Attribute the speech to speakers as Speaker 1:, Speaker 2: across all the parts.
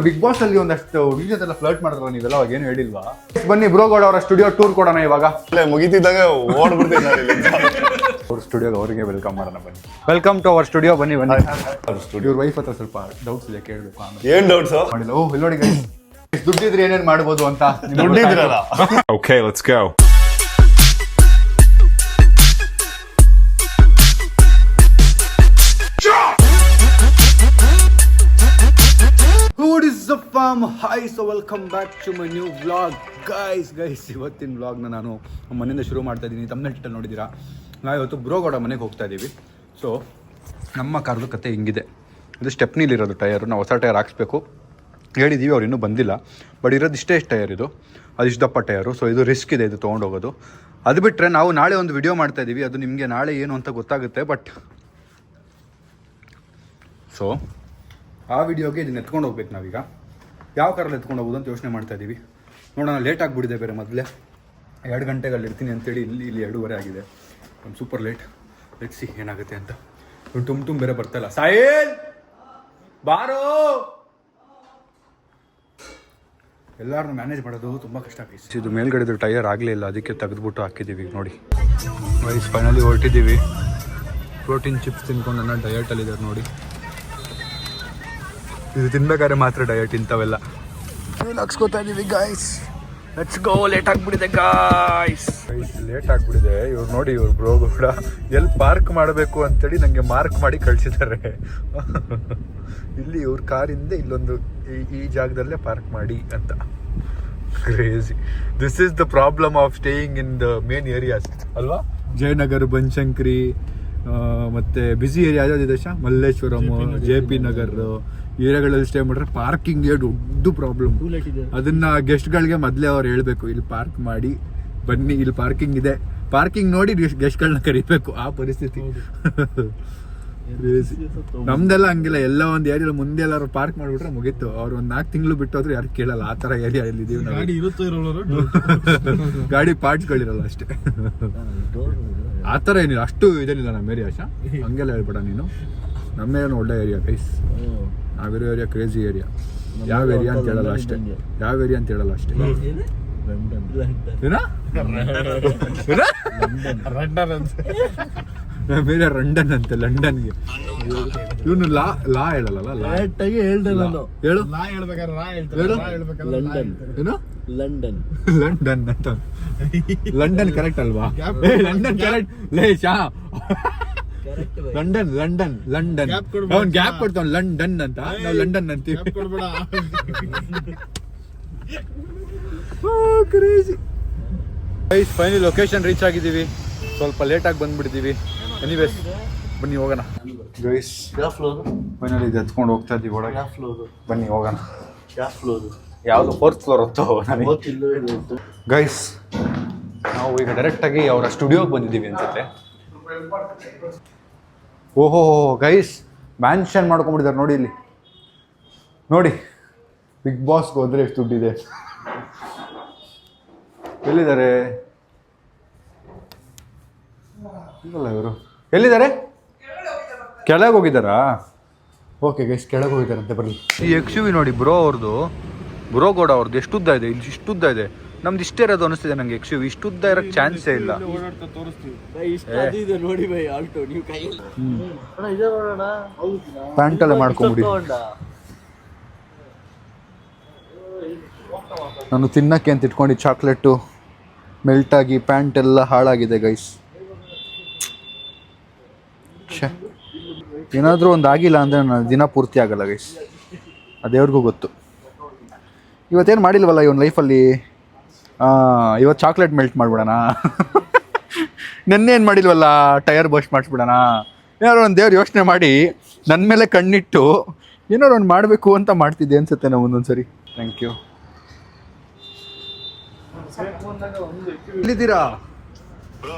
Speaker 1: Big boss ಅಲ್ಲಿ ಒಂದಷ್ಟು ಹುಡುಗಿ ಜೊತೆ ಫ್ಲರ್ಟ್ ಮಾಡಿದ್ರ ನೀವೆಲ್ಲ ಅವಾಗ ಏನು ಹೇಳಿಲ್ವಾ? ಬನ್ನಿ ಬ್ರೋಗೌಡ ಅವರ ಸ್ಟುಡಿಯೋ ಟೂರ್ ಕೊಡೋಣ ಇವಾಗ.
Speaker 2: ಮುಗಿತಿದ್ದಾಗ ಓಡ್ಬಿಡ್ತೀನಿ
Speaker 1: ಅವ್ರ ಸ್ಟುಡಿಯೋಗೆ ಅವರಿಗೆ ವೆಲ್ಕಮ್ ಮಾಡೋಣ ಬನ್ನಿ. Welcome to our studio. ಬನ್ನಿ ಬನ್ನಿ. ಸ್ಟುಡಿಯೋ ವೈಫ್ ಹತ್ರ ಸ್ವಲ್ಪ ಡೌಟ್ಸ್ ಇದೆ, ಕೇಳಬೇಕು.
Speaker 2: ಏನ್ ಡೌಟ್ಸ್
Speaker 1: ಮಾಡಿಲ್ಲ. ಓ ಇಲ್ಲಿ ನೋಡಿ ಗೈಸ್, ದುಡ್ಡಿದ್ರೆ ಏನೇನ್ ಮಾಡ್ಬೋದು ಅಂತ.
Speaker 2: ದುಡ್ಡಿದ್ರಲ್ಲ.
Speaker 3: Okay, let's go.
Speaker 1: Hi, so welcome back to my new vlog. Guys ಇವತ್ತಿನ ವ್ಲಾಗ್ನ ನಾನು ಮನೆಯಿಂದ ಶುರು ಮಾಡ್ತಾ ಇದ್ದೀನಿ. ತಮ್ಮನೇ ಟೈಟಲ್ ನೋಡಿದ್ದೀರಾ. ನಾವು ಇವತ್ತು ಬ್ರೋಗೌಡ ಮನೆಗೆ ಹೋಗ್ತಾ ಇದ್ದೀವಿ. ಸೊ ನಮ್ಮ ಕಾರ್ದು ಕತೆ ಹಿಂಗಿದೆ. ಇದು ಸ್ಟೆಪ್ನಿಲಿರೋದು ಟಯರು. ನಾವು ಹೊಸ ಟಯರ್ ಹಾಕ್ಸ್ಬೇಕು ಹೇಳಿದ್ದೀವಿ, ಅವ್ರು ಇನ್ನೂ ಬಂದಿಲ್ಲ. ಬಟ್ ಇರೋದು ಇಷ್ಟೇ ಟಯರ್, ಇದು ಅದಿಷ್ಟು ದಪ್ಪ ಟಯರು. ಸೊ ಇದು ರಿಸ್ಕ್ ಇದೆ ಇದು ತೊಗೊಂಡೋಗೋದು. ಅದು ಬಿಟ್ಟರೆ ನಾವು ನಾಳೆ ಒಂದು ವಿಡಿಯೋ ಮಾಡ್ತಾ ಇದ್ದೀವಿ. ಅದು ನಿಮಗೆ ನಾಳೆ ಏನು ಅಂತ ಗೊತ್ತಾಗುತ್ತೆ. ಬಟ್ ಸೊ ಆ ವಿಡಿಯೋಗೆ ಇದನ್ನ ಎತ್ಕೊಂಡು ಹೋಗ್ಬೇಕು ನಾವೀಗ. ಯಾವ ಕಾರಲ್ಲಿ ಎತ್ಕೊಂಡು ಹೋಗೋದು ಅಂತ ಯೋಚನೆ ಮಾಡ್ತಾ ಇದ್ದೀವಿ. ನೋಡೋಣ, ಲೇಟ್ ಆಗಿಬಿಟ್ಟಿದೆ ಬೇರೆ. ಮೊದಲೇ 2 ಗಂಟೆಗಳಲ್ಲಿ ಇರ್ತೀನಿ ಅಂತೇಳಿ ಇಲ್ಲಿ 2:30 ಆಗಿದೆ. ಒಂದು ಸೂಪರ್ ಲೇಟ್. ಲೆಟ್ಸಿ ಏನಾಗುತ್ತೆ ಅಂತ. ತುಂಬ ಬೇರೆ ಬರ್ತಾಯಿಲ್ಲ. ಸಾಯೇಲ್ ಬಾರೋ. ಎಲ್ಲರನ್ನೂ ಮ್ಯಾನೇಜ್ ಮಾಡೋದು ತುಂಬ ಕಷ್ಟ ಆಗಿದೆ. ಇದು ಮೇಲ್ಗಡೆದು ಟೈರ್ ಆಗಲಿಲ್ಲ, ಅದಕ್ಕೆ ತೆಗೆದುಬಿಟ್ಟು ಹಾಕಿದ್ದೀವಿ. ನೋಡಿ ವೈಸ್ ಫೈನಲಿ ಹೊರಟಿದ್ದೀವಿ. ಪ್ರೋಟೀನ್ ಚಿಪ್ಸ್ ತಿನ್ಕೊಂಡು ನನ್ನ ಡಯಟಲ್ಲಿದ್ದಾರೆ ನೋಡಿ. ಇದು ತಿನ್ಬೇಕಾದ್ರೆ ಮಾತ್ರ ಡಯಟ್, ಇಂಥವೆಲ್ಲ ಹಾಕ್ಸ್ಕೊತಾ ಇದ್ದೀವಿ ಗಾಯ್ಸ್. Let's go. ಲೇಟ್ ಆಗಿಬಿಟ್ಟಿದೆ ಗಾಯ್ಸ್, ಲೇಟ್ ಆಗಿಬಿಟ್ಟಿದೆ. ಇವ್ರು ನೋಡಿ, ಇವ್ರು ಬ್ರೋ ಕೂಡ ಎಲ್ಲಿ ಪಾರ್ಕ್ ಮಾಡಬೇಕು ಅಂತೇಳಿ ನನಗೆ ಮಾರ್ಕ್ ಮಾಡಿ ಕಳಿಸಿದ್ದಾರೆ. ಇಲ್ಲಿ ಇವ್ರ ಕಾರಿಂದ ಇಲ್ಲೊಂದು ಈ ಜಾಗದಲ್ಲೇ ಪಾರ್ಕ್ ಮಾಡಿ ಅಂತ. Crazy. This is the problem of staying in the main areas ಅಲ್ವಾ? ಜಯನಗರ್, ಬನಶಂಕರಿ, ಮತ್ತು ಬ್ಯುಸಿ ಏರಿಯಾ ಯಾವುದಿದೆ ಶಾ? ಮಲ್ಲೇಶ್ವರಂ, JP ನಗರ್ ಏರಿಯಾಗಳಲ್ಲಿ ಸ್ಟೇ ಮಾಡಿದ್ರೆ ಪಾರ್ಕಿಂಗ್ಗೆ ದೊಡ್ಡ ಪ್ರಾಬ್ಲಮ್. ಅದನ್ನು ಗೆಸ್ಟ್ಗಳಿಗೆ ಮೊದಲೇ ಅವ್ರು ಹೇಳಬೇಕು, ಇಲ್ಲಿ ಪಾರ್ಕ್ ಮಾಡಿ ಬನ್ನಿ, ಇಲ್ಲಿ ಪಾರ್ಕಿಂಗ್ ಇದೆ. ಪಾರ್ಕಿಂಗ್ ನೋಡಿ ಗೆಸ್ಟ್ಗಳನ್ನ ಕರಿಬೇಕು. ಆ ಪರಿಸ್ಥಿತಿ ನಮ್ದೆಲ್ಲ ಹಂಗಿಲ್ಲ. ಎಲ್ಲ ಒಂದು ಏರಿಯಾ ಮುಂದೆ ಎಲ್ಲರೂ ಪಾರ್ಕ್ ಮಾಡಿಬಿಟ್ರೆ ಮುಗೀತು. ಅವ್ರು ಒಂದು 4 ತಿಂಗಳು ಬಿಟ್ಟು ಹೋದ್ರೆ ಯಾರು ಕೇಳಲ್ಲ. ಆ ಥರ ಏರಿಯಾ ಇಲ್ಲಿದ್ದೀವಿ ನಾವು. ಗಾಡಿ ಪಾರ್ಟ್ಸ್ಗಳಿರಲ್ಲ ಅಷ್ಟೇ. ಆ ಥರ ಏನಿಲ್ಲ, ಅಷ್ಟು ಇದೇನಿಲ್ಲ ನಮ್ಮ ಏರಿಯಾ. ಹಂಗೆಲ್ಲ ಹೇಳ್ಬೇಡ ನೀನು. ನಮ್ಮ ಏರಿಯಾನು ಒಳ್ಳೆ ಏರಿಯಾ ಗೈಸ್. ನಾವಿರೋ ಏರಿಯಾ ಕ್ರೇಜಿ ಏರಿಯಾ. ಯಾವ ಏರಿಯಾ ಅಂತ ಹೇಳಲ್ಲ ಅಷ್ಟೇ. ಯಾವ ಏರಿಯಾ ಅಂತ ಹೇಳಲ್ಲ ಅಷ್ಟೇ. ಬೇರೆ ಲಂಡನ್ ಅಂತೆ, ಲಂಡನ್ಗೆ. ಇವನು ಲಾ ಹೇಳಲ್ಲ. ಹೇಳು. ಲಂಡನ್ ಅಂತ. ಲಂಡನ್ ಕರೆಕ್ಟ್ ಅಲ್ವಾ? ಲಂಡನ್ ಕರೆಕ್ಟ್ ಲೇ ಶಾ. ಲಂಡನ್ ಅವ್ನು ಗ್ಯಾಪ್ ಕೊಡ್ತಾವ್. ಲಂಡನ್ ಅಂತ, ನಾವು ಲಂಡನ್ ಅಂತೀವಿ. ಫೈನಲಿ ಲೊಕೇಶನ್ ರೀಚ್ ಆಗಿದ್ದೀವಿ. ಸ್ವಲ್ಪ ಲೇಟಾಗಿ ಬಂದ್ಬಿಟ್ಟಿದ್ದೀವಿ. ಎನಿವೇಸ್ ಬನ್ನಿ ಹೋಗೋಣ ಗೈಸ್. ಫೈನಲಿ ಇದು ಎತ್ಕೊಂಡು ಹೋಗ್ತಾ ಇದ್ದೀವಿ ಒಳಗೆ. ಬನ್ನಿ ಹೋಗೋಣ. ಯಾವುದು 4th ಫ್ಲೋರ್ ಹೊತ್ತು ಗೈಸ್. ನಾವು ಈಗ ಡೈರೆಕ್ಟಾಗಿ ಅವರ ಸ್ಟುಡಿಯೋಗೆ ಬಂದಿದ್ದೀವಿ ಅನ್ಸುತ್ತೆ. ಓಹೋ ಗೈಸ್, ಮ್ಯಾನ್ಷನ್ ಮಾಡ್ಕೊಂಡ್ಬಿಟ್ಟಿದ್ದಾರೆ ನೋಡಿ. ಇಲ್ಲಿ ನೋಡಿ, ಬಿಗ್ ಬಾಸ್ಗೆ ಹೋದ್ರೆ ಎಷ್ಟು ದುಡ್ಡಿದೆ. ಎಲ್ಲಿದ್ದಾರೆ ಇಲ್ಲಲ್ಲ ಇವರು? ಎಲ್ಲಿದ್ದಾರೆ? ಕೆಳಗೆ ಹೋಗಿದ್ದಾರಾ? ಓಕೆ ಗೈಸ್, ಕೆಳಗೆ ಹೋಗಿದ್ದಾರಂತೆ. ಬರಲಿ. ಈ XUV ನೋಡಿ ಬ್ರೋ ಅವ್ರದ್ದು, ಬ್ರೋಗೌಡ ಅವ್ರದ್ದು ಎಷ್ಟು ಉದ್ದ ಇದೆ. ಇಲ್ಲಿ ಇಷ್ಟು ಉದ್ದ ಇದೆ. ನಮ್ದು ಇಷ್ಟೇ ಇರೋದು ಅನಿಸ್ತಿದೆ ನನಗೆ. XUV ಇಷ್ಟು ಉದ್ದ ಇರೋಕ್ಕೆ ಚಾನ್ಸೇ ಇಲ್ಲ. ಪ್ಯಾಂಟೆಲ್ಲ ಮಾಡ್ಕೊಂಬಿಡಿ. ನಾನು ತಿನ್ನಕ್ಕೆ ಅಂತ ಇಟ್ಕೊಂಡು ಚಾಕ್ಲೇಟು ಮೆಲ್ಟಾಗಿ ಪ್ಯಾಂಟ್ ಎಲ್ಲ ಹಾಳಾಗಿದೆ ಗೈಸ್. ಏನಾದರೂ ಒಂದು ಆಗಿಲ್ಲ ಅಂದರೆ ನಾನು ದಿನ ಪೂರ್ತಿ ಆಗಲ್ಲ ಗೈಸ್. ಅದೇವ್ರಿಗೂ ಗೊತ್ತು. ಇವತ್ತೇನು ಮಾಡಿಲ್ವಲ್ಲ ಇವನ್ ಲೈಫಲ್ಲಿ. ಇವತ್ತು ಚಾಕ್ಲೇಟ್ ಮೆಲ್ಟ್ ಮಾಡಿಬಿಡೋಣ. ನೆನ್ನೇನು ಮಾಡಿಲ್ವಲ್ಲ, ಟಯರ್ ಬಸ್ಟ್ ಮಾಡಿಸ್ಬಿಡೋಣ. ಏನಾದ್ರು ಒಂದು ದೇವ್ರು ಯೋಚನೆ ಮಾಡಿ ನನ್ನ ಮೇಲೆ ಕಣ್ಣಿಟ್ಟು ಏನಾದ್ರು ಒಂದು ಮಾಡಬೇಕು ಅಂತ ಮಾಡ್ತಿದ್ದೆ ಅನ್ಸುತ್ತೆ ನಾವು ಒಂದೊಂದು ಸರಿ. Thank you. ಎಲ್ಲಿದ್ದೀರಾ?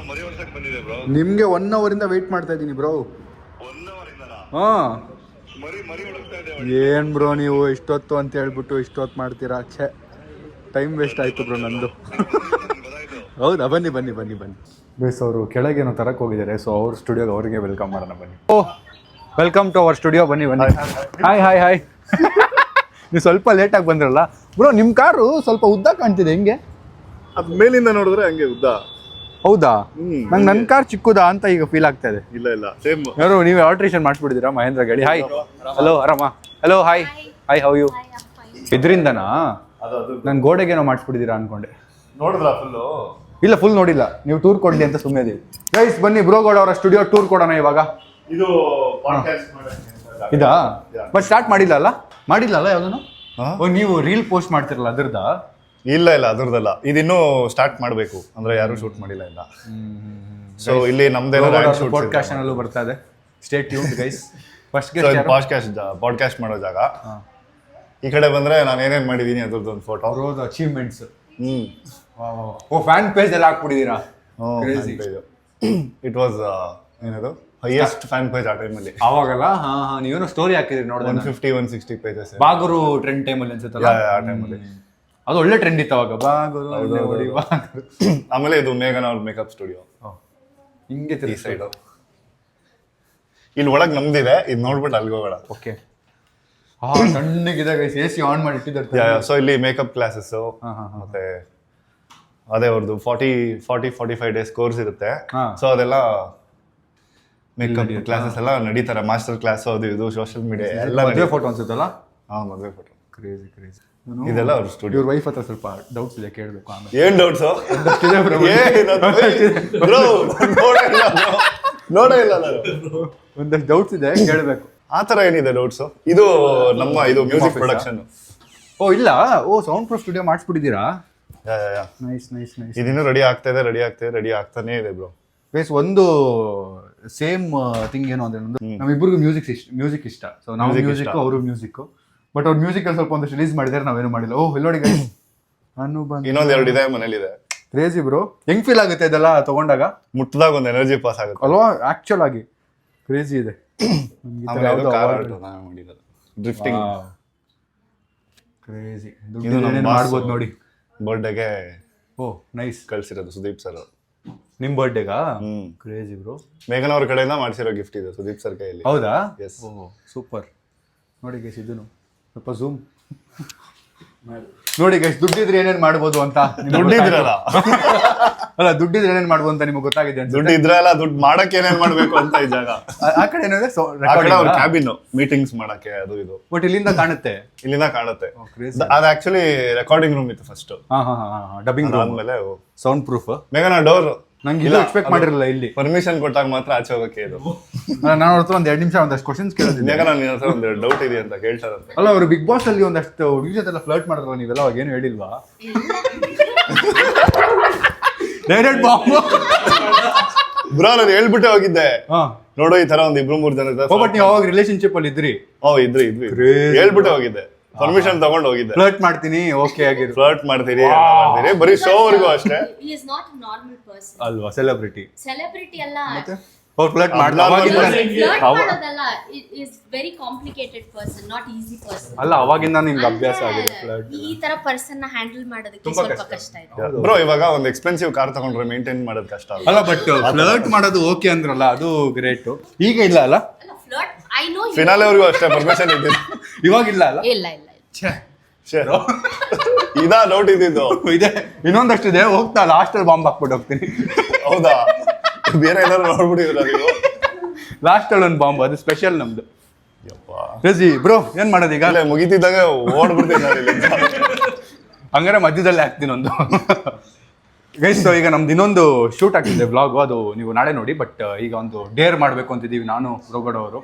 Speaker 1: ನಿಮಗೆ 1 ಅವರಿಂದ ವೆಯ್ಟ್ ಮಾಡ್ತಾ ಇದ್ದೀನಿ ಬ್ರೋ. ಹಾಂ, ಏನು ಬ್ರೋ ನೀವು ಇಷ್ಟೊತ್ತು ಅಂತ ಹೇಳ್ಬಿಟ್ಟು ಇಷ್ಟೊತ್ತು ಮಾಡ್ತೀರಾ? ಛೇ, ಟೈಮ್ ವೇಸ್ಟ್ ಆಯಿತು ಬ್ರೋ ನಂದು. ಹೌದಾ? ಬನ್ನಿ ಬನ್ನಿ ಬನ್ನಿ ಬನ್ನಿ. ಬೇಸ್ ಅವರು ಕೆಳಗೇನೋ ತರಕ್ಕೆ ಹೋಗಿದ್ದಾರೆ. ಸೊ ಅವ್ರ ಸ್ಟುಡಿಯೋಗೆ ಅವರಿಗೆ ವೆಲ್ಕಮ್ ಮಾಡೋಣ ಬನ್ನಿ. ಓ ವೆಲ್ಕಮ್ ಟು ಅವರ್ ಸ್ಟುಡಿಯೋ. ಬನ್ನಿ ಬನ್ನಿ. Hi hi hi. ನೀವು ಸ್ವಲ್ಪ ಲೇಟಾಗಿ ಬಂದ್ರಲ್ಲ ಬ್ರೋ. ನಿಮ್ಮ ಕಾರು ಸ್ವಲ್ಪ ಉದ್ದ ಕಾಣ್ತಿದೆ, ಹೆಂಗೆ?
Speaker 2: ಅದ್ ಮೇಲಿಂದ ನೋಡಿದ್ರೆ ಹಂಗೆ ಉದ್ದ.
Speaker 1: ಹೌದಾ? ನಂಗೆ ನನ್ನ ಕಾರ್ ಚಿಕ್ಕದಾ ಅಂತ ಈಗ ಫೀಲ್ ಆಗ್ತಾ ಇದೆ.
Speaker 2: ಇಲ್ಲ ಸೇಮ್.
Speaker 1: ಯಾರು ನೀವೇ ಆಲ್ಟ್ರೇಷನ್ ಮಾಡಿಸ್ಬಿಟ್ಟಿದ್ದೀರಾ ಮಹೇಂದ್ರ ಗಾಡಿ? ಹಾಯ್, ಹಲೋ, ಆರಾಮ? Hello, hi hi, how you? ಇದರಿಂದನಾ? ನಾನು ಗೋಡೆಗೇನೋ ಮಾಡಿಸ್ಬಿಟ್ಟಿದ್ದೀರಾ ಅನ್ಕೊಂಡೆ.
Speaker 2: ನೋಡಿದ್ರ ಫುಲ್ಲು?
Speaker 1: ಇಲ್ಲ, ಫುಲ್ ನೋಡಿಲ್ಲ. ನೀವು ಟೂರ್ ಕೊಡ್ಲಿ ಅಂತ ಸುಮ್ಮನೆ ಇದೀವಿ. ಗೈಸ್ ಬನ್ನಿ ಬ್ರೋಗೌಡ ಅವರ ಸ್ಟುಡಿಯೋ ಟೂರ್ ಕೊಡೋಣ ಇವಾಗ.
Speaker 2: ಇದು ಪಾಡ್ಕಾಸ್ಟ್
Speaker 1: ಇದಾ? ಬಟ್ ಸ್ಟಾರ್ಟ್ ಮಾಡಿಲ್ಲ ಅಲ್ಲ ಯಾವ್ದನು? ನೀವು ರೀಲ್ ಪೋಸ್ಟ್ ಮಾಡ್ತಿರಲ್ಲ ಅದ್ರದ್ದಾ?
Speaker 2: ಇಲ್ಲ ಅದ್ರದ್ದಲ್ಲ, ಇದಿನ್ನೂ ಸ್ಟಾರ್ಟ್ ಮಾಡಬೇಕು. ಅಂದ್ರೆ ಯಾರು ಶೂಟ್ ಮಾಡಿಲ್ಲ ಇಲ್ಲ. ಸೊ ಇಲ್ಲಿ ನಮ್ದೇನೋ
Speaker 1: ಪಾಡ್ಕಾಸ್ಟ್ ಚಾನಲ್ ಬರ್ತಾ ಇದೆ. Stay tuned guys. First
Speaker 2: podcast ಮಾಡೋ ಜಾಗ. ಈ ಕಡೆ ಬಂದ್ರೆ ನಾನು ಏನೇನ್ ಮಾಡಿದೀನಿ ಅದ್ರದ್ದು ಒಂದು ಫೋಟೋ,
Speaker 1: ಅವ್ರದ್ದು ಅಚೀವ್ಮೆಂಟ್ಸ್. ಓ, ಫ್ಯಾನ್ ಪೇಜ್ ಎಲ್ಲ ಹಾಕ್ಬಿಟ್ಟಿದ್ದೀರಾ?
Speaker 2: ಇಟ್ ವಾಸ್ ಏನದು ಹೈಯೆಸ್ಟ್ ಫ್ಯಾನ್ ಪೇಜ್ ಆ ಟೈಮಲ್ಲಿ.
Speaker 1: ಅವಾಗಲ್ಲ? ನೀವೇನೋ ಸ್ಟೋರಿ ಹಾಕಿದ್ರಿ ನೋಡಿದ್ರೆ
Speaker 2: 150-160 ಪೇಜಸ್.
Speaker 1: ಬಾಗರು ಟ್ರೆಂಡ್ ಟೈಮಲ್ಲಿ ಅನ್ಸುತ್ತಲ್ಲ
Speaker 2: ಆ ಟೈಮಲ್ಲಿ.
Speaker 1: ಅದು ಒಳ್ಳೆ ಟ್ರೆಂಡ್ ಇತ್ತು ಅವಾಗ, ಬಾಗರು.
Speaker 2: ಆಮೇಲೆ ಇದು ಮೇಘನ ಅವ್ರ ಮೇಕಪ್ ಸ್ಟುಡಿಯೋ
Speaker 1: ಹಿಂಗೆ
Speaker 2: ಈ ಸೈಡ್. ಇಲ್ಲಿ ಒಳಗೆ ನಮ್ದಿದೆ, ಇದು ನೋಡ್ಬಿಟ್ಟು ಅಲ್ಲಿಗೆ ಹೋಗೋಣ.
Speaker 1: ಓಕೆ. ಸಣ್ಣಗಿದೆ ಗೈಸ್, AC ಆನ್ ಮಾಡಿ ಇಟ್ಟಿದ್ದಾರೆ.
Speaker 2: ಸೊ ಇಲ್ಲಿ ಮೇಕಪ್ ಕ್ಲಾಸಸ್ ಮತ್ತೆ ಅದೇ ಅವ್ರದ್ದು 40-45 ಡೇಸ್ ಕೋರ್ಸ್ ಇರುತ್ತೆ. ಸೊ ಅದೆಲ್ಲ ಮೇಕಪ್ ಕ್ಲಾಸಸ್ ಎಲ್ಲ ನಡೀತಾರೆ. ಮಾಸ್ಟರ್ ಕ್ಲಾಸ್ ಅದು ಇದು ಸೋಷಿಯಲ್ ಮೀಡಿಯಾ ಎಲ್ಲ.
Speaker 1: ಮದುವೆ ಫೋಟೋ ಅನ್ಸುತ್ತಲ್ಲ?
Speaker 2: ಮದುವೆ ಫೋಟೋ.
Speaker 1: ಕ್ರೇಜಿ.
Speaker 2: ಇದೆಲ್ಲ ಅವ್ರ ಸ್ಟುಡಿಯೋ.
Speaker 1: ಇವ್ರ ವೈಫ್ ಹತ್ರ ಸ್ವಲ್ಪ ಡೌಟ್ಸ್ ಇದೆ, ಕೇಳಬೇಕು ಆಮೇಲೆ.
Speaker 2: ಏನ್ ಡೌಟ್ಸ್? ನೋಡೇ ಇಲ್ಲ ನಾನು.
Speaker 1: ಒಂದಷ್ಟು ಡೌಟ್ಸ್ ಇದೆ, ಕೇಳಬೇಕು.
Speaker 2: ಆ ತರ ಏನಿದೆ ಡೌಟ್ಸ್? ಇದು ನಮ್ಮ ಇದು ಮ್ಯೂಸಿಕ್ ಪ್ರೊಡಕ್ಷನ್.
Speaker 1: ಓ ಇಲ್ಲ, ಸೌಂಡ್ ಪ್ರೂಫ್ ಸ್ಟುಡಿಯೋ ಮಾಡಿಸ್ಬಿಟ್ಟಿದ್ದೀರಾ? ನೈಸ್.
Speaker 2: ಇದಿನ್ನೂ ರೆಡಿ ಆಗ್ತಾನೆ ಇದೆ ಬ್ರೋ.
Speaker 1: ಬೇಸ್ ಒಂದು ಸೇಮ್ ಥಿಂಗ್ ಏನು ಅಂದ್ರೆ ನಮ್ಮಿಬ್ಬರಿಗೂ ಮ್ಯೂಸಿಕ್ ಇಷ್ಟ. ಸೊ ನಾವು ಮ್ಯೂಸಿಕ್, ಅವರು ಮ್ಯೂಸಿಕ್. ಬಟ್ ಅವ್ರ ಮ್ಯೂಸಿಕ್ ಅಲ್ಲಿ ಸ್ವಲ್ಪ ಒಂದಷ್ಟು ರಿಲೀಸ್ ಮಾಡಿದ್ದಾರೆ, ನಾವೇನು ಮಾಡಿಲ್ಲ. ನೋಡಿ ಗೈಸ್, ನಾನು
Speaker 2: ಇನ್ನೊಂದ್ 2 ಇದೆ ಮನೇಲಿದೆ.
Speaker 1: Crazy bro. ಹೆಂಗ್ ಫೀಲ್ ಆಗುತ್ತೆ ಇದೆಲ್ಲ ತಗೊಂಡಾಗ?
Speaker 2: ಮುಟ್ಟದಾಗ ಒಂದು ಎನರ್ಜಿ ಪಾಸ್ ಆಗುತ್ತೆ
Speaker 1: ಅಲ್ವಾ? ಆಕ್ಚುಲ್ ಆಗಿ ಕ್ರೇಜಿ ಇದೆ.
Speaker 2: Drifting
Speaker 1: crazy. ಮಾಡ್ಬೋದು ನೋಡಿ.
Speaker 2: ಬರ್ಡೇಗೆ
Speaker 1: ನೈಸ್
Speaker 2: ಕಳ್ಸಿರೋದು ಸುದೀಪ್ ಸರ್.
Speaker 1: ನಿಮ್ ಬರ್ಡೇಗಾ? Crazy bro.
Speaker 2: ಮೇಘನ್ ಅವ್ರ ಕಡೆಯಿಂದ ಮಾಡಿಸಿರೋ ಗಿಫ್ಟ್ ಇದೆ ಸುದೀಪ್ ಸರ್ ಕೈಯಲ್ಲಿ.
Speaker 1: ಹೌದಾ?
Speaker 2: ಎಸ್.
Speaker 1: ಸೂಪರ್. ನೋಡಿ ಗೈಸ್, ಇದನ್ನು ಸ್ವಲ್ಪ ಝೂಮ್ ನೋಡಿ ಗೈಸ್. ದುಡ್ಡಿದ್ರೆ ಏನೇನ್ ಮಾಡ್ಬೋದು ಅಂತ.
Speaker 2: ದುಡ್ಡಿದ್ರಲ್ಲ
Speaker 1: ಅಲ್ಲ, ದುಡ್ಡಿದ್ರೆ ಏನೇನ್ ಮಾಡ್ಬೋದು ಅಂತ ನಿಮ್ಗೆ ಗೊತ್ತಾಗಿದೆ.
Speaker 2: ದುಡ್ಡು ಇದ್ರಲ್ಲ, ದುಡ್ಡು ಮಾಡಕ್ಕೆ ಏನೇನ್ ಮಾಡ್ಬೇಕು ಅಂತ ಈ ಜಾಗ.
Speaker 1: ಆ ಕಡೆ ಏನಿದೆ?
Speaker 2: ಅವ್ರ ಕ್ಯಾಬಿನ್ ಮೀಟಿಂಗ್ಸ್ ಮಾಡಕ್ಕೆ ಅದು ಇದು.
Speaker 1: ಬಟ್ ಇಲ್ಲಿಂದ ಕಾಣುತ್ತೆ
Speaker 2: ಅದು ಆಕ್ಚುಲಿ ರೆಕಾರ್ಡಿಂಗ್ ರೂಮ್ ಇತ್ತು ಫಸ್ಟ್.
Speaker 1: ಡಬ್ಬಿಂಗ್
Speaker 2: ಆದ್ಮೇಲೆ
Speaker 1: ಸೌಂಡ್ ಪ್ರೂಫ್.
Speaker 2: ಮೇಘನ ಡೋರ್
Speaker 1: ನಂಗೆ ಇದು ಎಕ್ಸ್ಪೆಕ್ಟ್ ಮಾಡಿರಲಿಲ್ಲ. ಇಲ್ಲಿ
Speaker 2: ಪರ್ಮಿಷನ್ ಕೊಟ್ಟಾಗ ಮಾತ್ರ ಆಚೆ ಹೋಗಕ್ಕೆ ಇದು.
Speaker 1: ನಾನು ಅವ್ರ ಹತ್ರ 2 ನಿಮಿಷ ಒಂದಷ್ಟು ಕ್ವಶನ್ಸ್ ಕೇಳಿದ್ದೀನಿ.
Speaker 2: ಮೇಘನ ನಿನ್ನ ಹತ್ರ ಒಂದು ಡೌಟ್ ಇದೆ ಅಂತ ಕೇಳ್ತಾರಂತೆ.
Speaker 1: ಅಲ್ಲ, ಅವರು ಬಿಗ್ ಬಾಸ್ ಅಲ್ಲಿ ಒಂದಷ್ಟು ಹುಡುಗಿ ಜೊತೆ ಫ್ಲರ್ಟ್ ಮಾಡಿದ್ರಲ್ಲ, ನೀವೆಲ್ಲ ಅವಾಗ ಏನು ಹೇಳಿಲ್ವಾ? ಡೈರೆಕ್ಟ್ ಬಾಂಬ್
Speaker 2: ಬ್ರೋ, ನಾನು ಹೇಳ್ಬಿಟ್ಟೆ ಹೋಗಿದ್ದೆ. ನೋಡೋ ಈ ತರ ಒಂದ್ 2-3 ಜನ ಇದ್ದಾರೆ.
Speaker 1: ಬಟ್ ನೀವು ಅವಾಗ ರಿಲೇಶನ್ಶಿಪ್ ಅಲ್ಲಿ ಇದ್ರಿ?
Speaker 2: ಇದ್ರಿ ಹೇಳ್ಬಿಟ್ಟೆ ಹೋಗಿದ್ದೆ. ಪರ್ಮಿಷನ್ ತಗೊಂಡು ಹೋಗಿದ್ದೆ.
Speaker 1: ಫ್ಲರ್ಟ್ ಮಾಡ್ತೀನಿ, ಓಕೆ ಆಗಿರು.
Speaker 2: ಫ್ಲರ್ಟ್ ಮಾಡ್ತೀರಿ ಬರೀ ಶೋ ವರ್ಗೂ ಅಷ್ಟೇ.
Speaker 3: He is not a normal person.
Speaker 1: ಅಲ್ವಾ? ಸೆಲೆಬ್ರಿಟಿ
Speaker 3: ಅಲ್ಲ.
Speaker 1: ಅವ್ರು ಫ್ಲರ್ಟ್
Speaker 3: Flirt ಮಾಡೋದಲ್ಲ. is very complicated person, not easy person.
Speaker 1: ಅಲ್ಲ, ಅವಾಗಿಂದ ನಿಮ್ಗೆ ಅಭ್ಯಾಸ ಆಗಿದೆ ಫ್ಲರ್ಟ್.
Speaker 3: ಈ ತರ ಪರ್ಸನ್ ನ ಹ್ಯಾಂಡಲ್ ಮಾಡೋದಕ್ಕೆ ಸ್ವಲ್ಪ ಕಷ್ಟ ಇದೆ
Speaker 2: ಬ್ರೋ. ಇವಾಗ ಒಂದು ಎಕ್ಸ್ಪೆನ್ಸಿವ್ ಕಾರ್ ತಗೊಂಡ್ರೆ ಮೇಂಟೈನ್ ಮಾಡೋದು ಕಷ್ಟ
Speaker 1: ಅಲ್ಲ. ಬಟ್ ಫ್ಲರ್ಟ್ ಮಾಡೋದು ಓಕೆ ಅಂದ್ರಲ್ಲ, ಅದು ಗ್ರೇಟ್. ಈಗ ಇಲ್ಲ ಅಲ್ಲ?
Speaker 3: ಅಲ್ಲ, ಫ್ಲರ್ಟ್ ಐ ನೋ.
Speaker 2: ಫಿನಾಲೆ ಅವ್ರಿಗೂ ಅಷ್ಟೇ ಪರ್ಮಿಷನ್ ಇದೆ.
Speaker 3: ಇವಾಗಿಲ್ಲ ಅಲ್ಲ? ಇಲ್ಲ.
Speaker 2: ಇದಾ ಡೌಟ್ ಇದ್ದಿದ್ದು
Speaker 1: ಇದೆ. ಇನ್ನೊಂದಷ್ಟು ಇದೆ, ಹೋಗ್ತಾ ಲಾಸ್ಟ್ ಅಲ್ಲಿ ಬಾಂಬ್ ಹಾಕ್ಬಿಟ್ಟು ಹೋಗ್ತೀನಿ.
Speaker 2: ಹೌದಾ? ಬೇರೆ ಏನಾದ್ರು ನೋಡ್ಬಿಟ್ಟಿದ್ರ ನೀವು?
Speaker 1: ಲಾಸ್ಟ್ ಅಲ್ಲಿ ಒಂದು ಬಾಂಬ್, ಅದು ಸ್ಪೆಷಲ್ ನಮ್ದು. ಬ್ರೋ, ಏನ್ ಮಾಡೋದು ಈಗ?
Speaker 2: ಮುಗಿತಿದ್ದಾಗ ಓಡ್ಬಿಡ್ತೀನಿ.
Speaker 1: ಹಂಗಾರೆ ಮಧ್ಯದಲ್ಲಿ ಹಾಕ್ತೀನಿ ಒಂದು. ಗೈಸ್, ಈಗ ನಮ್ದು ಇನ್ನೊಂದು ಶೂಟ್ ಆಗ್ತಿದೆ ವ್ಲಾಗ್, ಅದು ನೀವು ನಾಳೆ ನೋಡಿ. ಬಟ್ ಈಗ ಒಂದು ಡೇರ್ ಮಾಡ್ಬೇಕು ಅಂತಿದೀವಿ ನಾನು, ಬ್ರೋಗೌಡ ಅವರು.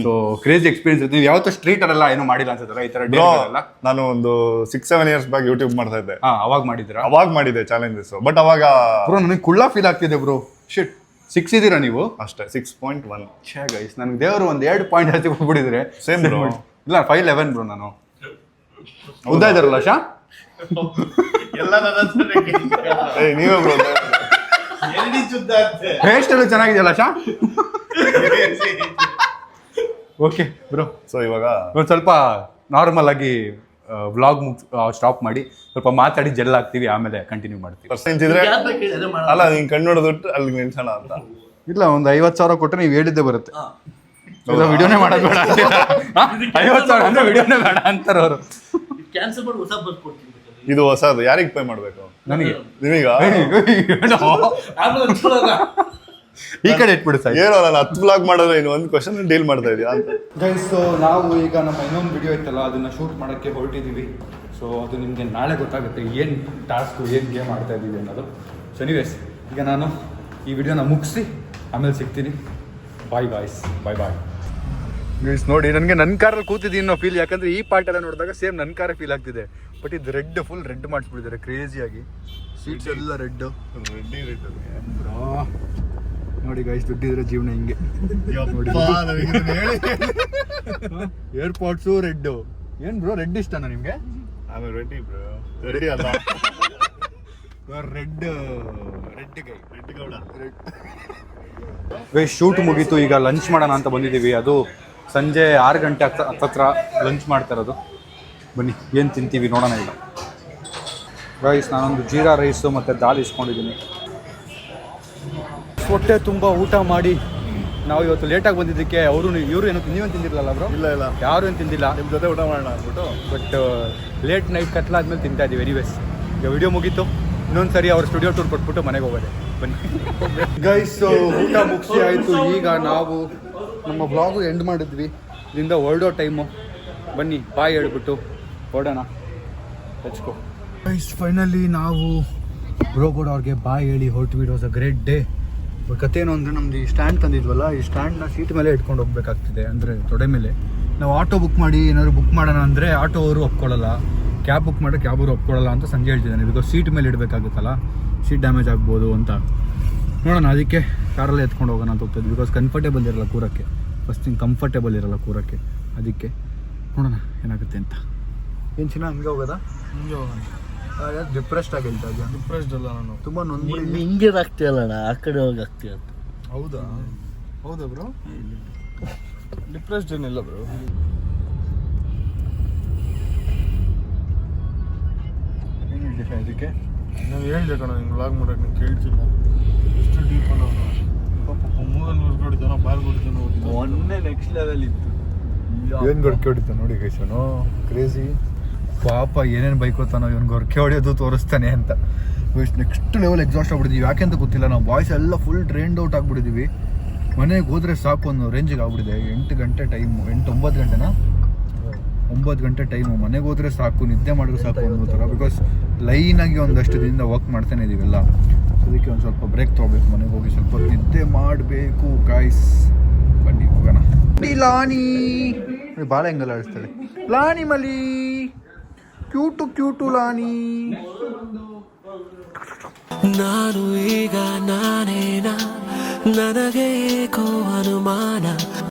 Speaker 1: So crazy experience. ನೀವು ಯಾವತ್ತೂ ಸ್ಟ್ರೀಟ್ ಅಲ್ಲ ಏನೋ ಮಾಡಿಲ್ಲ ಅನ್ಸುತ್ತಲ್ಲ ಈ ತರ ಡೇರ್?
Speaker 2: ನಾನು ಒಂದು 6-7 ಇಯರ್ಸ್ ಬ್ಯಾಕ್ ಯೂಟ್ಯೂಬ್ ಮಾಡ್ತಾ ಇದ್ದೆ.
Speaker 1: ಅವಾಗ ಮಾಡಿದ್ರ?
Speaker 2: ಅವಾಗ ಮಾಡಿದ್ದೆ ಚಾಲೆಂಜಸ್. ಬಟ್ ಅವಾಗ
Speaker 1: ಬ್ರೋ ನನಗೆ ಕುಳ್ಳ ಫೀಲ್ ಆಗ್ತಿದೆ ಬ್ರೋ. ಶಿಟ್, 6 ಇದೀರಾ ನೀವು?
Speaker 2: ಅಷ್ಟೇ, 6.1.
Speaker 1: ಗೈಸ್, ನನಗೆ ದೇವರು ಒಂದು 2 ಪಾಯಿಂಟ್ ಹಚ್ಚಿ ಕೊಟ್ಬಿಟ್ಟಿದ್ರೆ.
Speaker 2: Same bro. ಇಲ್ಲ,
Speaker 1: 5'11" ಬ್ರೋ ನಾನು. ಉದ್ದ ಇದಾರಲ್ಲ ಶಾ?
Speaker 2: ನೀವೇ ಬ್ರೋ.
Speaker 1: ಹೇರ್ ಸ್ಟೈಲ್ ಚೆನ್ನಾಗಿದೆಯಲ್ಲ ಶಾ? Okay bro. ಸೊ
Speaker 2: ಇವಾಗ
Speaker 1: ಒಂದು ಸ್ವಲ್ಪ ನಾರ್ಮಲ್ ಆಗಿ ವ್ಲಾಗ್ ಸ್ಟಾಪ್ ಮಾಡಿ ಸ್ವಲ್ಪ ಮಾತಾಡಿ ಜೆಲ್ ಆಗ್ತೀವಿ, ಆಮೇಲೆ ಕಂಟಿನ್ಯೂ ಮಾಡ್ತೀವಿ.
Speaker 2: ಅಲ್ಲ, ನೀನ್ ಕಣ್ಣು ನೋಡೋದು ಅಲ್ಲಿ ನಿಲ್ಸೋಣ ಅಂತ.
Speaker 1: ಇಲ್ಲ, ಒಂದು 50,000 ಕೊಟ್ಟರೆ ನೀವು ಹೇಳಿದ್ದೆ ಬರುತ್ತೆ. ವಿಡಿಯೋನೇ ಮಾಡೋದು ಬೇಡ ಅಂತೀರಾ? 50,000 ಅಂದ್ರೆ ವಿಡಿಯೋನೇ ಬೇಡ ಅಂತಾರೆ ಅವರು.
Speaker 4: ಕ್ಯಾನ್ಸಲ್ ಮಾಡಿ ಹೊಸ ಬಸ್ ಕೊಡ್ತೀನಿ
Speaker 2: ಇದು ಹೊಸದು ಯಾರಿಗೆ ಪೇ ಮಾಡಬೇಕು?
Speaker 1: ನನಗೆ
Speaker 2: ನಿಮೀಗ
Speaker 4: ಆಮೇಲೆ ಚಲೋಲ್ಲ.
Speaker 1: ಈ ಕಡೆ ಇಟ್ಬಿಡು ಸರ್.
Speaker 2: ಏನೋ ನಾನು 10 ಬ್ಲಾಗ್ ಮಾಡೋದು ಇನ್ನು ಒಂದು ಕ್ವಶನ್ ಡೀಲ್ ಮಾಡ್ತಾ ಇದೀಯಾ ಅಂತ.
Speaker 1: ಗೈಸ್, ಸೊ ನಾವು ಈಗ ನಮ್ಮ ಇನ್ನೊಂದು ವಿಡಿಯೋ ಇತ್ತಲ್ಲ ಅದನ್ನು ಶೂಟ್ ಮಾಡೋಕ್ಕೆ ಹೊರಟಿದ್ದೀವಿ. ಸೊ ಅದು ನಿಮಗೆ ನಾಳೆ ಗೊತ್ತಾಗುತ್ತೆ ಏನು ಟಾಸ್ಕು, ಏನು ಗೇಮ್ ಆಡ್ತಾ ಇದ್ದೀವಿ ಅನ್ನೋದು. ಸೊ ಎನಿವೇಸ್, ಈಗ ನಾನು ಈ ವಿಡಿಯೋನ ಮುಗಿಸಿ ಆಮೇಲೆ ಸಿಗ್ತೀನಿ. ಬಾಯ್ ಗಾಯ್ಸ್, ಬಾಯ್ ಬಾಯ್ ಗೈಸ್. ನೋಡಿ, ನನಗೆ ನನ್ನ ಕಾರಲ್ಲಿ ಕೂತಿದ್ದೀನಿ ಅನ್ನೋ ಫೀಲ್, ಯಾಕಂದರೆ ಈ ಪಾರ್ಟ್ ಎಲ್ಲ ನೋಡಿದಾಗ ಸೇಮ್ ನನ್ನ ಕಾರೇ ಫೀಲ್ ಆಗ್ತಿದೆ. ಬಟ್ ಇದು ರೆಡ್, ಫುಲ್ ರೆಡ್ ಮಾಡಿಸ್ಬಿಟ್ಟಿದ್ದಾರೆ ಕ್ರೇಜಿಯಾಗಿ. ಸೀಟ್ಸ್ ಎಲ್ಲ ರೆಡ್. ನೋಡಿ ಗೈಸ್, ದುಡ್ಡಿದ್ರೆ ಜೀವನ ಹಿಂಗೆ. Airports red. ಏನು ಬ್ರೋ, ರೆಡ್ ಇಷ್ಟನಾ ನಿಮಗೆ?
Speaker 2: ರೆಡ್ಡಿ ಬ್ರೋ, ರೆಡ್ಡಿ ಅಲ್ಲ,
Speaker 1: ರೆಡ್ ಗೈ, ರೆಡ್ ಗೌಡ. ಗೈಸ್, ಶೂಟ್ ಮುಗೀತು, ಈಗ ಲಂಚ್ ಮಾಡೋಣ ಅಂತ ಬಂದಿದ್ದೀವಿ. ಅದು ಸಂಜೆ 6 ಗಂಟೆ ಹತ್ರ ಲಂಚ್ ಮಾಡ್ತಾ ಇರೋದು. ಬನ್ನಿ ಏನು ತಿಂತೀವಿ ನೋಡೋಣ ಈಗ. ಗೈಸ್, ನಾನೊಂದು ಜೀರಾ ರೈಸು ಮತ್ತು ದಾಲ್ ಇಸ್ಕೊಂಡಿದ್ದೀನಿ. ಹೊಟ್ಟೆ ತುಂಬ ಊಟ ಮಾಡಿ ನಾವು ಇವತ್ತು ಲೇಟಾಗಿ ಬಂದಿದ್ದಕ್ಕೆ ಇವರು ಏನು ನೀವೇನು ತಿಂದಿರಲಿಲ್ಲ ಬ್ರೋ?
Speaker 2: ಇಲ್ಲ
Speaker 1: ಯಾರು ಏನು ತಿಂದಿಲ್ಲ.
Speaker 2: ನಿಮ್ಮ ಜೊತೆ ಊಟ ಮಾಡೋಣ ಅಂದ್ಬಿಟ್ಟು.
Speaker 1: ಬಟ್ ಲೇಟ್ ನೈಟ್ ಕತ್ಲಾದ್ಮೇಲೆ ತಿಂತಾ ಇದ್ದೀವಿ. ಎನಿವೇಸ್, ಈಗ ವಿಡಿಯೋ ಮುಗೀತು. ಇನ್ನೊಂದು ಸರಿ ಅವ್ರ ಸ್ಟುಡಿಯೋ ಟೂರ್ ಕೊಟ್ಬಿಟ್ಟು ಮನೆಗೆ ಹೋಗೋದೆ. ಬನ್ನಿ ಗೈಸ್, ಊಟ ಮುಗಿಸಿ ಆಯಿತು. ಈಗ ನಾವು ನಮ್ಮ ಬ್ಲಾಗು ಎಂಡ್ ಮಾಡಿದ್ವಿ. ಇದರಿಂದ ಹೊರಡೋ ಟೈಮು. ಬನ್ನಿ ಬಾಯ್ ಹೇಳ್ಬಿಟ್ಟು ಹೊರಡೋಣ. ಹಚ್ಕೋ ಗೈಸ್. ಫೈನಲಿ ನಾವು ಬ್ರೋಗೋಡ್ ಅವ್ರಿಗೆ ಬಾಯ್ ಹೇಳಿ ಹೊರಟು. It was a great day. ಕತೆ ಏನು ಅಂದರೆ, ನಮ್ದು ಈ ಸ್ಟ್ಯಾಂಡ್ ತಂದಿದ್ವಲ್ಲ, ಈ ಸ್ಟ್ಯಾಂಡ್ನ ಸೀಟ್ ಮೇಲೆ ಇಟ್ಕೊಂಡು ಹೋಗ್ಬೇಕಾಗ್ತಿದೆ, ಅಂದರೆ ತೊಡೆ ಮೇಲೆ. ನಾವು ಆಟೋ ಬುಕ್ ಮಾಡಿ ಏನಾದ್ರು ಬುಕ್ ಮಾಡೋಣ ಅಂದರೆ ಆಟೋ ಅವರು ಒಪ್ಕೊಳ್ಳಲ್ಲ, ಕ್ಯಾಬ್ ಬುಕ್ ಮಾಡಿದ್ರೆ ಕ್ಯಾಬ್ ಅವರು ಒಪ್ಕೊಳ್ಳಲ್ಲ ಅಂತ ಸಂಜೆ ಹೇಳ್ತಿದ್ದಾನೆ. ಬಿಕಾಸ್ ಸೀಟ್ ಮೇಲೆ ಇಡಬೇಕಾಗುತ್ತಲ್ಲ, ಸೀಟ್ ಡ್ಯಾಮೇಜ್ ಆಗ್ಬೋದು ಅಂತ. ನೋಡೋಣ, ಅದಕ್ಕೆ ಕಾರಲ್ಲೇ ಎತ್ಕೊಂಡು ಹೋಗೋಣ ಅಂತ ಹೋಗ್ತದೆ. ಬಿಕಾಸ್ ಕಂಫರ್ಟೇಬಲ್ ಇರಲ್ಲ ಕೂರಕ್ಕೆ, ಫಸ್ಟ್ ಥಿಂಗ್ ಕಂಫರ್ಟೇಬಲ್ ಇರಲ್ಲ ಕೂರಕ್ಕೆ. ಅದಕ್ಕೆ ನೋಡೋಣ ಏನಾಗುತ್ತೆ ಅಂತ. ಏನು ಚಿನ್ನ ಹಂಗೆ ಹೋಗೋದಾ?
Speaker 4: ಹಿಂಗೆ ಹೋಗೋಣ.
Speaker 1: ಯಾಕೆ ಡಿಪ್ರೆಸ್ಡ್ ಆಗಿ ಹೇಳ್ತಾ ಇದೆಯಾ?
Speaker 4: ಡಿಪ್ರೆಸ್ಡ್ ಅಲ್ಲ ನಾನು,
Speaker 1: ತುಂಬ ನೊಂದ್ಬಿಡಿ.
Speaker 4: ಹಿಂಗೆ ಆಗ್ತೀಯಲ್ಲಣ್ಣ, ಆ ಕಡೆ ಹೋಗಿ ಆಗ್ತೀಯ ಅಂತ.
Speaker 1: ಹೌದಾ ಬ್ರೋ?
Speaker 4: ಡಿಪ್ರೆಸ್ಡ್ ಏನಿಲ್ಲ ಬ್ರೋ.
Speaker 1: ಏನು ಹೇಳಿದೆ ಇದಕ್ಕೆ?
Speaker 4: ನಾವು ಹೇಳ್ದೆ ಕಣ, ಹಿಂಗೆ ವ್ಲಾಗ್ ಮಾಡೋಕೆ ನಂಗೆ ಕೇಳ್ತಿಲ್ಲ. ಎಷ್ಟು ಡೀಪ್ ಅಲ್ಲ ಪಾಪ, ಮೂರಲ್ಲಿ ಉಳ್ಕೊಂಡಿದ್ದಾನೋ ಬಾಲ್ ಬಿಡ್ತಾನೋ.
Speaker 1: ಮೊನ್ನೆ ನೆಕ್ಸ್ಟ್ ಲೆವೆಲ್ ಇತ್ತು. ಏನು ಗೊರಕೆ ಹೊಡಿತಾನೆ ನೋಡಿ ಗೈಸನು, ಕ್ರೇಜಿ. ಪಾಪ ಏನೇನು ಬೈಕೋತಾನೋ ಇವನು, ಗೊರಕೆ ಹೊಡೆಯೋದು ತೋರಿಸ್ತಾನೆ ಅಂತ. ನೆಕ್ಸ್ಟ್ ಲೆವೆಲ್ ಎಕ್ಸಾಸ್ಟ್ ಆಗ್ಬಿಟ್ಟಿದ್ದೀವಿ. ಯಾಕೆಂತ ಗೊತ್ತಿಲ್ಲ, ನಾವು ಬಾಯ್ಸ್ ಎಲ್ಲ ಫುಲ್ ಟ್ರೈನ್ಡ್ ಔಟ್ ಆಗಿಬಿಟ್ಟಿದ್ದೀವಿ. ಮನೆಗೆ ಹೋದರೆ ಸಾಕು ಅನ್ನೋ ರೇಂಜಿಗೆ ಆಗ್ಬಿಟ್ಟಿದೆ. 8 ಗಂಟೆ ಟೈಮು, 9 ಗಂಟೆನಾ? 9 ಗಂಟೆ ಟೈಮು. ಮನೆಗೆ ಹೋದರೆ ಸಾಕು, ನಿದ್ದೆ ಮಾಡಿದ್ರೆ ಸಾಕು ಅನ್ನೋ ಥರ. ಬಿಕಾಸ್ ಲೈನಾಗಿ ಒಂದಷ್ಟು ದಿನದಿಂದ ವರ್ಕ್ ಮಾಡ್ತಾನೆ ಇದೀವಲ್ಲ, ಅದಕ್ಕೆ ಒಂದು ಸ್ವಲ್ಪ ಬ್ರೇಕ್ ತೊಗೋಬೇಕು. ಮನೆಗೆ ಹೋಗಿ ಸ್ವಲ್ಪ ನಿದ್ದೆ ಮಾಡಬೇಕು ಗಾಯ್ಸ್. ಬನ್ನಿ ಹೋಗೋಣ. ಲಾನಿ ಭಾಳ ಹೆಂಗಲ್ಲ ಆಡಿಸ್ತಾಳೆ. ಲಾನಿ ಮಲಿ, ಕ್ಯೂಟು ಲಾನಿ.
Speaker 5: ನಾನು ಈಗ ನಾನೇನಾ, ನನಗೆ ಏಕೋ ಅನುಮಾನ.